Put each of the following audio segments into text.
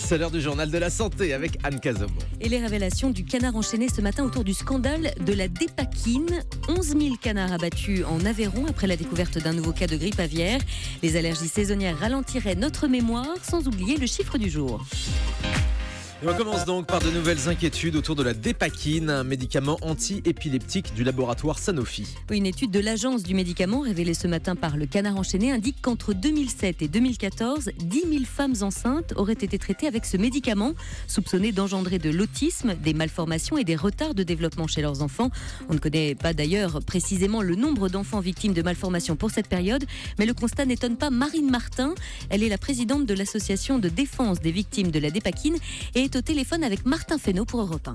C'est l'heure du journal de la santé avec Anne Cazobo. Et les révélations du canard enchaîné ce matin autour du scandale de la dépakine. 11 000 canards abattus en Aveyron après la découverte d'un nouveau cas de grippe aviaire. Les allergies saisonnières ralentiraient notre mémoire, sans oublier le chiffre du jour. Et on commence donc par de nouvelles inquiétudes autour de la dépakine, un médicament anti-épileptique du laboratoire Sanofi. Une étude de l'agence du médicament révélée ce matin par le canard enchaîné indique qu'entre 2007 et 2014, 10 000 femmes enceintes auraient été traitées avec ce médicament, soupçonné d'engendrer de l'autisme, des malformations et des retards de développement chez leurs enfants. On ne connaît pas d'ailleurs précisément le nombre d'enfants victimes de malformations pour cette période, mais le constat n'étonne pas Marine Martin. Elle est la présidente de l'association de défense des victimes de la dépakine et est au téléphone avec Martin Fesneau pour Europe 1.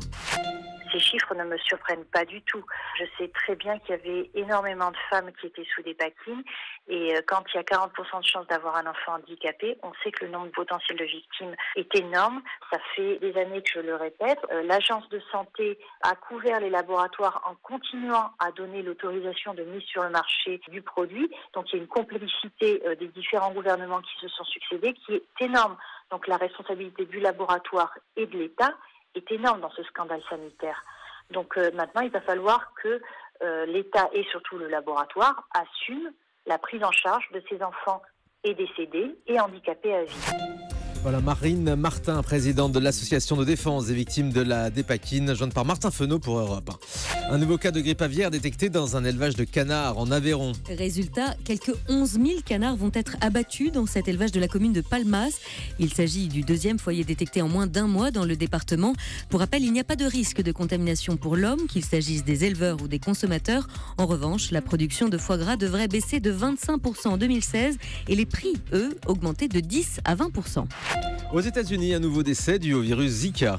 Ces chiffres ne me surprennent pas du tout. Je sais très bien qu'il y avait énormément de femmes qui étaient sous dépakine et quand il y a 40% de chances d'avoir un enfant handicapé, on sait que le nombre potentiel de victimes est énorme. Ça fait des années que je le répète. L'agence de santé a couvert les laboratoires en continuant à donner l'autorisation de mise sur le marché du produit. Donc il y a une complicité des différents gouvernements qui se sont succédés qui est énorme. Donc la responsabilité du laboratoire et de l'État est énorme dans ce scandale sanitaire. Donc maintenant, il va falloir que l'État et surtout le laboratoire assument la prise en charge de ces enfants et décédés et handicapés à vie. Voilà, Marine Martin, présidente de l'association de défense des victimes de la dépakine, jointe par Martin Fesneau pour Europe 1. Un nouveau cas de grippe aviaire détecté dans un élevage de canards en Aveyron. Résultat, quelques 11 000 canards vont être abattus dans cet élevage de la commune de Palmas. Il s'agit du deuxième foyer détecté en moins d'un mois dans le département. Pour rappel, il n'y a pas de risque de contamination pour l'homme, qu'il s'agisse des éleveurs ou des consommateurs. En revanche, la production de foie gras devrait baisser de 25% en 2016 et les prix, eux, augmenter de 10 à 20%. Aux États-Unis, un nouveau décès dû au virus Zika.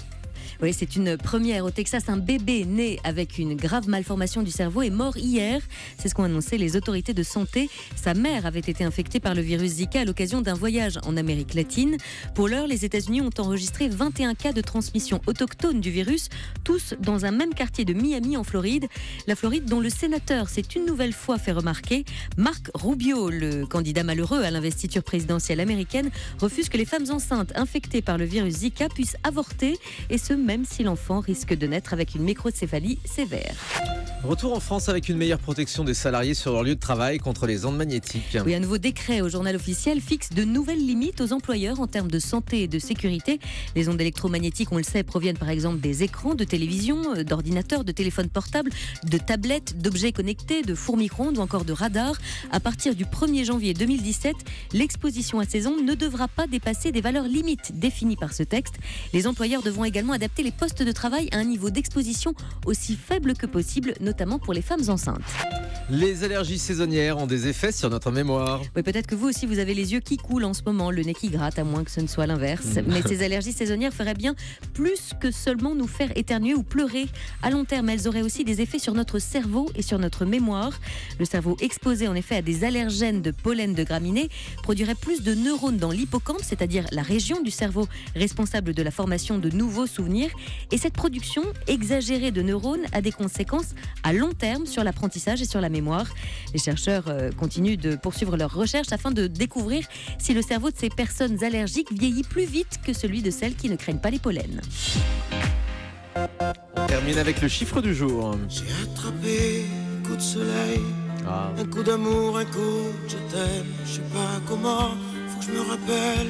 Oui, c'est une première. Au Texas, un bébé né avec une grave malformation du cerveau est mort hier. C'est ce qu'ont annoncé les autorités de santé. Sa mère avait été infectée par le virus Zika à l'occasion d'un voyage en Amérique latine. Pour l'heure, les États-Unis ont enregistré 21 cas de transmission autochtone du virus, tous dans un même quartier de Miami en Floride. La Floride dont le sénateur s'est une nouvelle fois fait remarquer. Marc Rubio, le candidat malheureux à l'investiture présidentielle américaine, refuse que les femmes enceintes infectées par le virus Zika puissent avorter, et ce même si l'enfant risque de naître avec une microcéphalie sévère. Retour en France avec une meilleure protection des salariés sur leur lieu de travail contre les ondes magnétiques. Oui, un nouveau décret au journal officiel fixe de nouvelles limites aux employeurs en termes de santé et de sécurité. Les ondes électromagnétiques, on le sait, proviennent par exemple des écrans de télévision, d'ordinateurs, de téléphones portables, de tablettes, d'objets connectés, de fours micro-ondes ou encore de radars. À partir du 1er janvier 2017, l'exposition à ces ondes ne devra pas dépasser des valeurs limites définies par ce texte. Les employeurs devront également adapter les postes de travail à un niveau d'exposition aussi faible que possible, notamment pour les femmes enceintes. Les allergies saisonnières ont des effets sur notre mémoire. Oui, peut-être que vous aussi vous avez les yeux qui coulent en ce moment, le nez qui gratte, à moins que ce ne soit l'inverse. Mais ces allergies saisonnières feraient bien plus que seulement nous faire éternuer ou pleurer. À long terme, elles auraient aussi des effets sur notre cerveau et sur notre mémoire. Le cerveau exposé en effet à des allergènes de pollen de graminées produirait plus de neurones dans l'hippocampe, c'est-à-dire la région du cerveau responsable de la formation de nouveaux souvenirs. Et cette production exagérée de neurones a des conséquences à long terme sur l'apprentissage et sur la mémoire. Les chercheurs continuent de poursuivre leurs recherches afin de découvrir si le cerveau de ces personnes allergiques vieillit plus vite que celui de celles qui ne craignent pas les pollens. On termine avec le chiffre du jour. J'ai attrapé un coup de soleil, un coup d'amour, un coup de je t'aime. Je sais pas comment, faut que je me rappelle.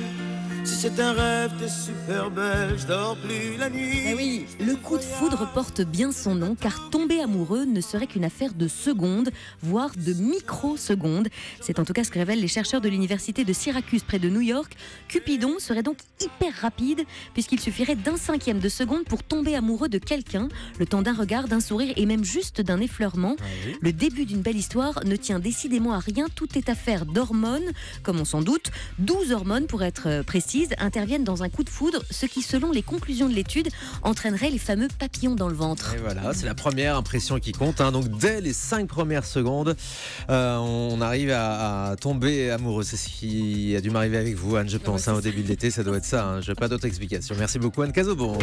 Si c'est un rêve, t'es super belle, je dors plus la nuit. Eh oui, le coup de foudre porte bien son nom, car tomber amoureux ne serait qu'une affaire de secondes, voire de microsecondes. C'est en tout cas ce que révèlent les chercheurs de l'université de Syracuse près de New York. Cupidon serait donc hyper rapide, puisqu'il suffirait d'un cinquième de seconde pour tomber amoureux de quelqu'un, le temps d'un regard, d'un sourire et même juste d'un effleurement. Le début d'une belle histoire ne tient décidément à rien, tout est affaire d'hormones, comme on s'en doute. 12 hormones pour être précis interviennent dans un coup de foudre, ce qui, selon les conclusions de l'étude, entraînerait les fameux papillons dans le ventre. Et voilà, c'est la première impression qui compte. Donc dès les 5 premières secondes, on arrive à tomber amoureux. C'est ce qui a dû m'arriver avec vous, Anne, je pense. Au début de l'été, ça doit être ça. Je n'ai pas d'autre explication. Merci beaucoup, Anne Cazobo.